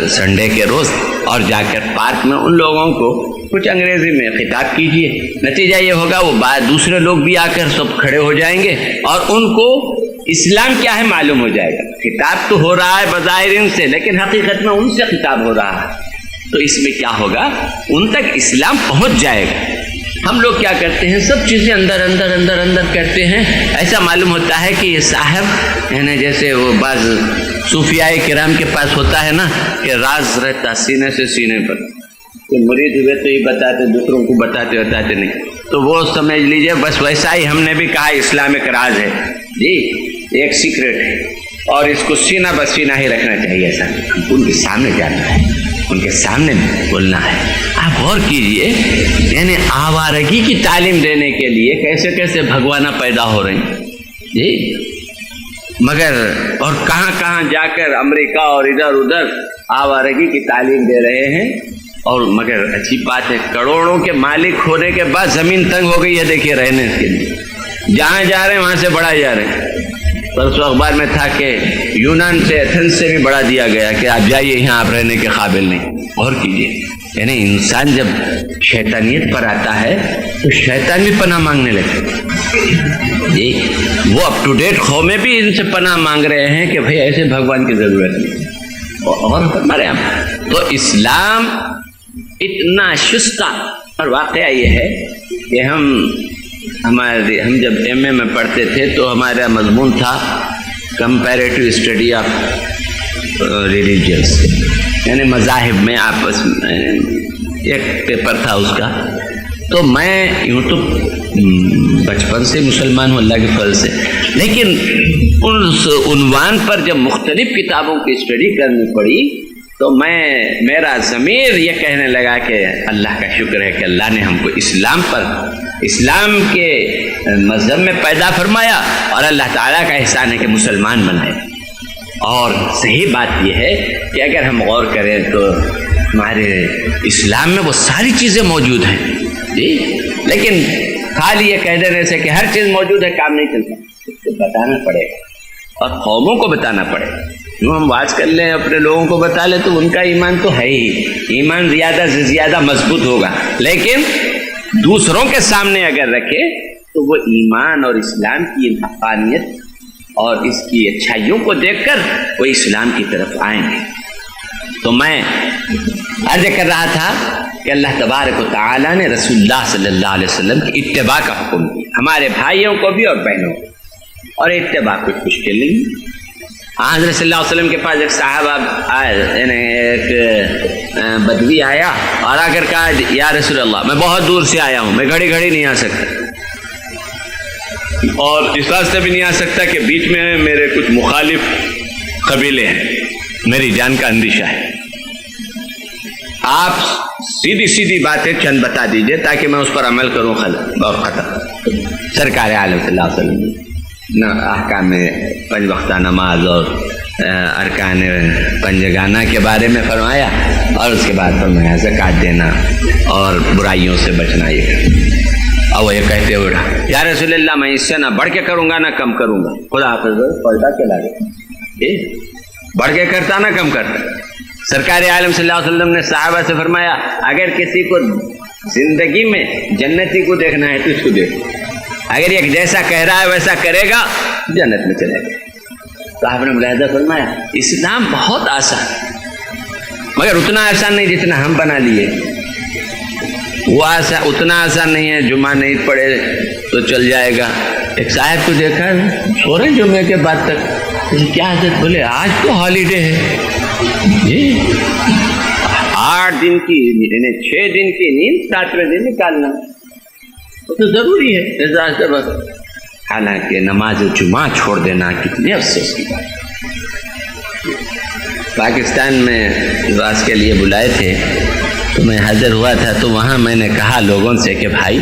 سنڈے کے روز، اور جا کر پارک میں ان لوگوں کو کچھ انگریزی میں خطاب کیجیے۔ نتیجہ یہ ہوگا وہ دوسرے لوگ بھی آ کر سب کھڑے ہو جائیں گے اور ان کو اسلام کیا ہے معلوم ہو جائے گا۔ خطاب تو ہو رہا ہے بظاہر ان سے، لیکن حقیقت میں ان سے خطاب ہو رہا ہے، تو اس میں کیا ہوگا، ان تک اسلام پہنچ جائے گا۔ ہم لوگ کیا کرتے ہیں، سب چیزیں اندر اندر اندر اندر کرتے ہیں، ایسا معلوم ہوتا ہے کہ یہ صاحب یعنی جیسے وہ بعض صوفیاء کرام کے پاس ہوتا ہے نا کہ راز رہتا سینے سے سینے پر، کہ مرید ہوئے تو یہ بتاتے، دوسروں کو بتاتے نہیں، تو وہ سمجھ لیجئے بس ویسا ہی ہم نے بھی کہا اسلام ایک راز ہے، جی ایک سیکرٹ ہے، اور اس کو سینہ بسینہ ہی رکھنا چاہیے، ایسا ہم کو ان کے سامنے جانا ہے، ان کے سامنے بولنا ہے۔ آپ غور کیجئے، یعنی آوارگی کی تعلیم دینے کے لیے کیسے کیسے بھگوانا پیدا ہو رہے ہیں، جی مگر اور کہاں کہاں جا کر امریکہ اور ادھر ادھر آوارگی کی تعلیم دے رہے ہیں، اور مگر عجیب بات ہے، کروڑوں کے مالک ہونے کے بعد زمین تنگ ہو گئی ہے، دیکھیے رہنے کے لیے جہاں جا رہے ہیں وہاں سے بڑھائے جا رہے ہیں۔ پرسوں اخبار میں تھا کہ یونان سے ایتھنز سے بھی بڑھا دیا گیا کہ آپ جائیے یہاں آپ رہنے کے قابل نہیں۔ اور کیجیے، یعنی انسان جب شیطانیت پر آتا ہے تو شیطان بھی پناہ مانگنے لگتے، جی وہ اپ ٹو ڈیٹ قومیں بھی ان سے پناہ مانگ رہے ہیں کہ بھائی ایسے بھگوان کی ضرورت نہیں، اور ہمارے یہاں تو اسلام اتنا شستہ۔ اور واقعہ یہ ہے کہ ہم جب ایم اے میں پڑھتے تھے تو ہمارا مضمون تھا کمپیریٹیو اسٹڈی آف ریلیجنس، یعنی مذاہب میں آپس میں ایک پیپر تھا اس کا۔ تو میں یوں تو بچپن سے مسلمان ہوں اللہ کے فضل سے، لیکن اس عنوان پر جب مختلف کتابوں کی اسٹڈی کرنی پڑی تو میرا ضمیر یہ کہنے لگا کہ اللہ کا شکر ہے کہ اللہ نے ہم کو اسلام کے مذہب میں پیدا فرمایا، اور اللہ تعالیٰ کا احسان ہے کہ مسلمان بنائے۔ اور صحیح بات یہ ہے کہ اگر ہم غور کریں تو ہمارے اسلام میں وہ ساری چیزیں موجود ہیں، جی لیکن خالی یہ کہہ دینے سے کہ ہر چیز موجود ہے کام نہیں چلتا، اس کو بتانا پڑے گا اور قوموں کو بتانا پڑے گا۔ یوں ہم بات کر لیں اپنے لوگوں کو بتا لیں تو ان کا ایمان تو ہے ہی، ایمان زیادہ سے زیادہ مضبوط ہوگا، لیکن دوسروں کے سامنے اگر رکھے تو وہ ایمان اور اسلام کی حقانیت اور اس کی اچھائیوں کو دیکھ کر وہ اسلام کی طرف آئیں گے۔ تو میں عرض کر رہا تھا کہ اللہ تبارک و تعالیٰ نے رسول اللہ صلی اللہ علیہ وسلم کی اتباع کا حکم دیا، ہمارے بھائیوں کو بھی اور بہنوں کو، اور اتباع کچھ مشکل نہیں۔ حضرت صلی اللہ علیہ وسلم کے پاس ایک صحابہ یعنی ایک بدوی آیا اور آ کر کہا یا رسول اللہ میں بہت دور سے آیا ہوں، میں گھڑی نہیں آ سکتا، اور اس راستے بھی نہیں آ سکتا کہ بیچ میں میرے کچھ مخالف قبیلے ہیں، میری جان کا اندیشہ ہے، آپ سیدھی باتیں چند بتا دیجئے تاکہ میں اس پر عمل کروں، اور ختم۔ سرکار عالم صلی اللہ علیہ وسلم احکام پنج وقتہ نماز اور ارکان پنجگانہ کے بارے میں فرمایا، اور اس کے بعد فرمایا زکوٰۃ دینا اور برائیوں سے بچنا۔ اور وہ یہ کہتے ہوئے یا رسول اللہ میں اس سے نہ بڑھ کے کروں گا نہ کم کروں گا، خدا حافظ پلٹا چلا گیا، بڑھ کے کرتا نہ کم کرتا۔ سرکار عالم صلی اللہ علیہ وسلم نے صحابہ سے فرمایا اگر کسی کو زندگی میں جنتی کو دیکھنا ہے تو اس کو دیکھو، اگر یہ جیسا کہہ رہا ہے ویسا کرے گا جنت میں چلے گا۔ تو آپ نے ملاحظہ فرمایا اسلام بہت آسان ہے، مگر اتنا آسان نہیں جتنا ہم بنا لیے۔ وہ اتنا آسان نہیں ہے جمعہ نہیں پڑھے تو چل جائے گا۔ ایک صاحب کو دیکھا سو رہے جمعے کے بعد تک، کیا حضرت؟ بولے آج تو ہالیڈے ہے جی، 8 دن کی 6 دن کی نیند 7ویں دن نکالنا وہ تو ضروری ہے۔ حالانکہ نماز جمعہ چھوڑ دینا کتنے افسوس کی بات۔ پاکستان میں واز کے لیے بلائے تھے تو میں حاضر ہوا تھا، تو وہاں میں نے کہا لوگوں سے کہ بھائی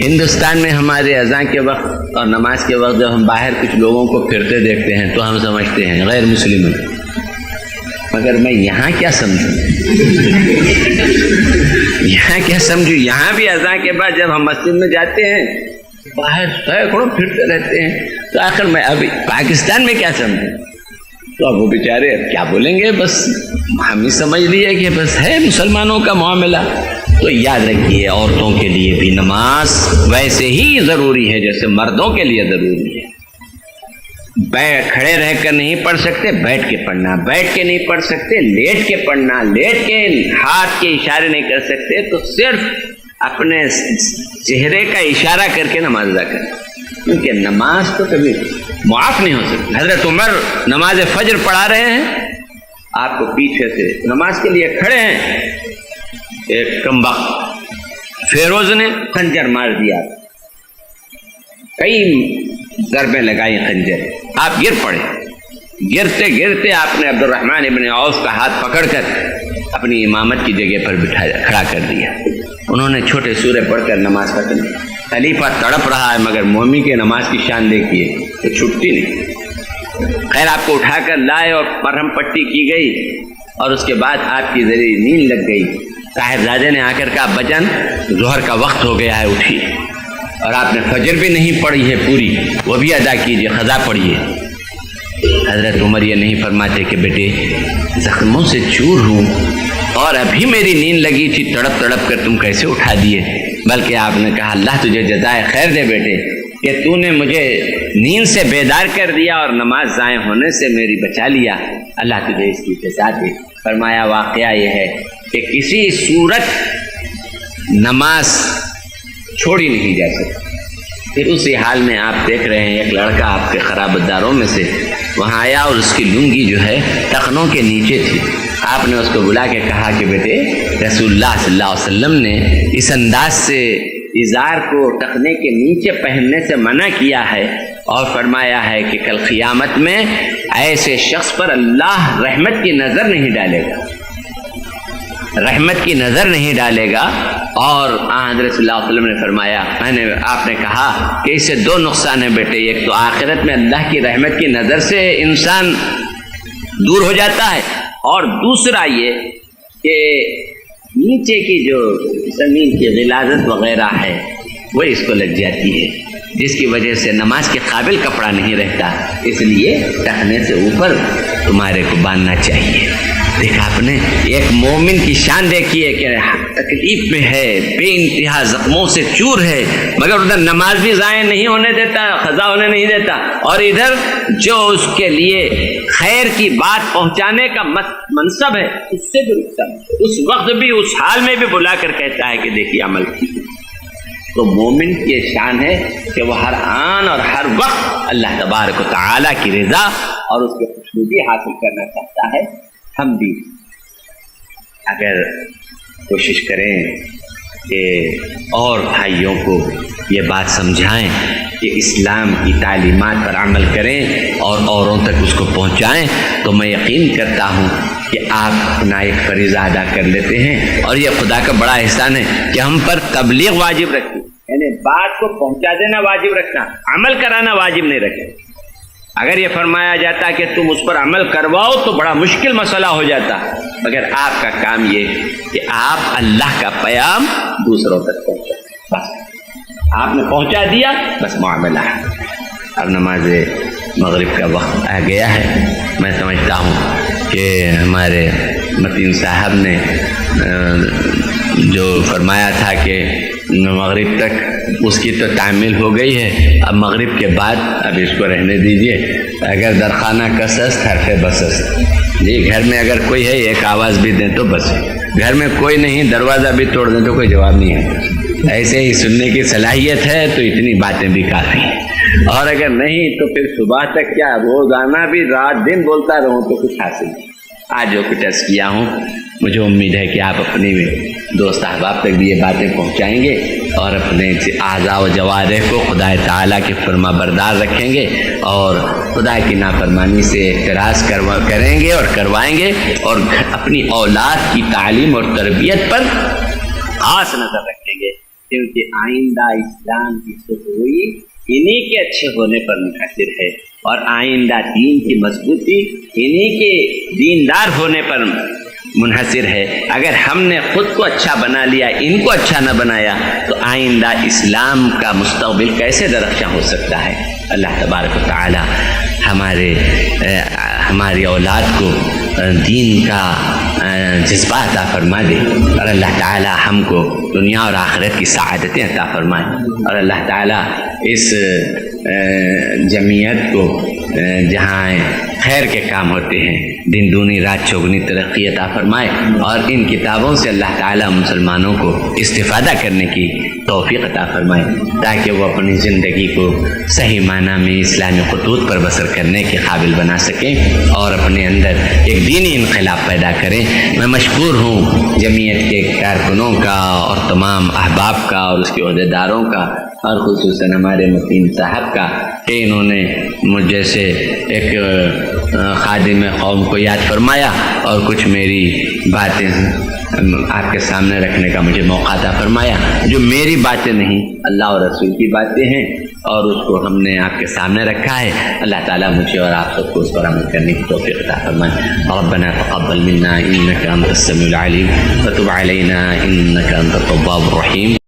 ہندوستان میں ہمارے اذان کے وقت اور نماز کے وقت جب ہم باہر کچھ لوگوں کو پھرتے دیکھتے ہیں تو ہم سمجھتے ہیں غیر مسلم ہیں، مگر میں یہاں کیا سمجھوں یہاں کیا سمجھوں؟ یہاں بھی اذان کے بعد جب ہم مسجد میں جاتے ہیں باہر سینکڑوں پھرتے رہتے ہیں، تو آخر میں ابھی پاکستان میں کیا سمجھوں؟ تو اب وہ بیچارے اب کیا بولیں گے، بس ہم ہی سمجھ لیے کہ بس ہے مسلمانوں کا معاملہ۔ تو یاد رکھیے عورتوں کے لیے بھی نماز ویسے ہی ضروری ہے جیسے مردوں کے لیے ضروری ہے۔ کھڑے رہ کر نہیں پڑھ سکتے بیٹھ کے پڑھنا، بیٹھ کے نہیں پڑھ سکتے لیٹ کے پڑھنا، لیٹ کے ہاتھ کے اشارے نہیں کر سکتے تو صرف اپنے چہرے کا اشارہ کر کے نماز ادا کرنا، کیونکہ نماز تو کبھی معاف نہیں ہو سکتی۔ حضرت عمر نماز فجر پڑھا رہے ہیں، آپ کو پیچھے سے نماز کے لیے کھڑے ہیں، ایک کمبخت فیروز نے خنجر مار دیا، کئی ضربیں لگائی خنجر، آپ گر پڑے۔ گرتے گرتے آپ نے عبد الرحمن ابن عوف کا ہاتھ پکڑ کر اپنی امامت کی جگہ پر کھڑا کر دیا۔ انہوں نے چھوٹے سورے پڑھ کر نماز ختم کی۔ خلیفہ تڑپ رہا ہے مگر مومی کے نماز کی شان دیکھیے تو چھٹتی نہیں۔ خیر آپ کو اٹھا کر لائے اور مرہم پٹی کی گئی اور اس کے بعد آپ کی ذریعے نیند لگ گئی۔ صاحبزادے نے آ کر کہا بجن ظہر کا وقت ہو گیا ہے اٹھیے، اور آپ نے فجر بھی نہیں پڑھی ہے پوری، وہ بھی ادا کیجیے، قضا پڑھیے۔ حضرت عمر یہ نہیں فرماتے کہ بیٹے زخموں سے چور ہوں اور ابھی میری نیند لگی تھی، تڑپ تڑپ کر تم کیسے اٹھا دیے، بلکہ آپ نے کہا اللہ تجھے جزائے خیر دے بیٹے کہ تو نے مجھے نیند سے بیدار کر دیا اور نماز ضائع ہونے سے میری بچا لیا، اللہ تجھے اس کی جزا دے۔ فرمایا واقعہ یہ ہے کہ کسی صورت نماز چھوڑی نہیں جا سکتی۔ پھر اسی حال میں آپ دیکھ رہے ہیں ایک لڑکا آپ کے خرابتداروں میں سے وہاں آیا اور اس کی لنگی جو ہے ٹخنوں کے نیچے تھی۔ آپ نے اس کو بلا کے کہا کہ بیٹے رسول اللہ صلی اللہ علیہ وسلم نے اس انداز سے ازار کو ٹخنے کے نیچے پہننے سے منع کیا ہے اور فرمایا ہے کہ کل قیامت میں ایسے شخص پر اللہ رحمت کی نظر نہیں ڈالے گا، رحمت کی نظر نہیں ڈالے گا۔ اور حضرت صلی اللہ علیہ وسلم نے فرمایا، آپ نے کہا کہ اس سے 2 نقصان ہیں بیٹے، ایک تو آخرت میں اللہ کی رحمت کی نظر سے انسان دور ہو جاتا ہے، اور دوسرا یہ کہ نیچے کی جو زمین کی غلاظت وغیرہ ہے وہ اس کو لگ جاتی ہے، جس کی وجہ سے نماز کے قابل کپڑا نہیں رہتا، اس لیے ٹخنے سے اوپر تمہارے کو باندھنا چاہیے۔ دیکھا آپ نے ایک مومن کی شان دیکھیے کہ تکلیف میں ہے، بے انتہا زخموں سے چور ہے، مگر ادھر نماز بھی ضائع نہیں ہونے دیتا، قضا ہونے نہیں دیتا، اور ادھر جو اس کے لیے خیر کی بات پہنچانے کا منصب ہے اس سے بھی رکتا ہے، اس وقت بھی اس حال میں بھی بلا کر کہتا ہے کہ دیکھیے عمل کیجیے۔ تو مومن کی یہ شان ہے کہ وہ ہر آن اور ہر وقت اللہ تبارک و تعالیٰ کی رضا اور اس کی خوشنودی حاصل کرنا چاہتا ہے۔ ہم بھی اگر کوشش کریں کہ اور بھائیوں کو یہ بات سمجھائیں کہ اسلام کی تعلیمات پر عمل کریں اور اوروں تک اس کو پہنچائیں، تو میں یقین کرتا ہوں کہ آپ اپنا ایک فریضہ ادا کر لیتے ہیں، اور یہ خدا کا بڑا احسان ہے کہ ہم پر تبلیغ واجب رکھیں، یعنی بات کو پہنچا دینا واجب رکھنا، عمل کرانا واجب نہیں رکھیں۔ اگر یہ فرمایا جاتا کہ تم اس پر عمل کرواؤ تو بڑا مشکل مسئلہ ہو جاتا، مگر آپ کا کام یہ کہ آپ اللہ کا پیام دوسروں تک پہنچائیں، بس آپ نے پہنچا دیا، بس معاملہ ہے۔ اب نماز مغرب کا وقت آ گیا ہے، میں سمجھتا ہوں کہ ہمارے متین صاحب نے جو فرمایا تھا کہ مغرب تک اس کی تو تعمیل ہو گئی ہے، اب مغرب کے بعد اب اس کو رہنے دیجئے۔ اگر درخانہ کسس حرف بسس، جی گھر میں اگر کوئی ہے ایک آواز بھی دیں تو بس، گھر میں کوئی نہیں دروازہ بھی توڑ دیں تو کوئی جواب نہیں ہے۔ ایسے ہی سننے کی صلاحیت ہے تو اتنی باتیں بھی کافی ہیں، اور اگر نہیں تو پھر صبح تک کیا روزانہ بھی رات دن بولتا رہوں تو کچھ حاصل نہیں۔ آج جو کچھ عرض کیا ہوں مجھے امید ہے کہ آپ اپنی دوست احباب تک بھی یہ باتیں پہنچائیں گے اور اپنے اعضاء و جوارح کو خدا تعالیٰ کے فرما بردار رکھیں گے اور خدا کی نافرمانی سے اعتراض کریں گے اور کروائیں گے، اور اپنی اولاد کی تعلیم اور تربیت پر خاص نظر رکھیں گے، کیونکہ آئندہ اسلام کی سرخروئی انہی کے اچھے ہونے پر منحصر ہے، اور آئندہ دین کی مضبوطی انہی کے دیندار ہونے پر منحصر ہے۔ اگر ہم نے خود کو اچھا بنا لیا، ان کو اچھا نہ بنایا، تو آئندہ اسلام کا مستقبل کیسے درخشاں ہو سکتا ہے؟ اللہ تبارک و تعالی ہماری اولاد کو دین کا جذبہ عطا فرما دے، اور اللہ تعالی ہم کو دنیا اور آخرت کی سعادتیں عطا فرمائے، اور اللہ تعالی اس جمعیت کو جہاں خیر کے کام ہوتے ہیں دن دونی رات چوگنی ترقی عطا فرمائے، اور ان کتابوں سے اللہ تعالی مسلمانوں کو استفادہ کرنے کی توفیق عطا فرمائے، تاکہ وہ اپنی زندگی کو صحیح معنی میں اسلامی خطوط پر بسر کرنے کے قابل بنا سکیں اور اپنے اندر ایک دینی انقلاب پیدا کریں۔ میں مشکور ہوں جمعیت کے کارکنوں کا اور تمام احباب کا اور اس کے عہدیداروں کا، اور خصوصاً ہمارے متین صاحب کا، کہ انہوں نے مجھ جیسے ایک خادم قوم کو یاد فرمایا اور کچھ میری باتیں آپ کے سامنے رکھنے کا مجھے موقع عطا فرمایا، جو میری باتیں نہیں اللہ اور رسول کی باتیں ہیں، اور اس کو ہم نے آپ کے سامنے رکھا ہے۔ اللہ تعالیٰ مجھے اور آپ سب کو اس پر عمل کرنے کی توفیق عطا فرمائے۔ ربنا تقبل منا انك انت السميع العليم وتب علينا انك انت التواب الرحيم۔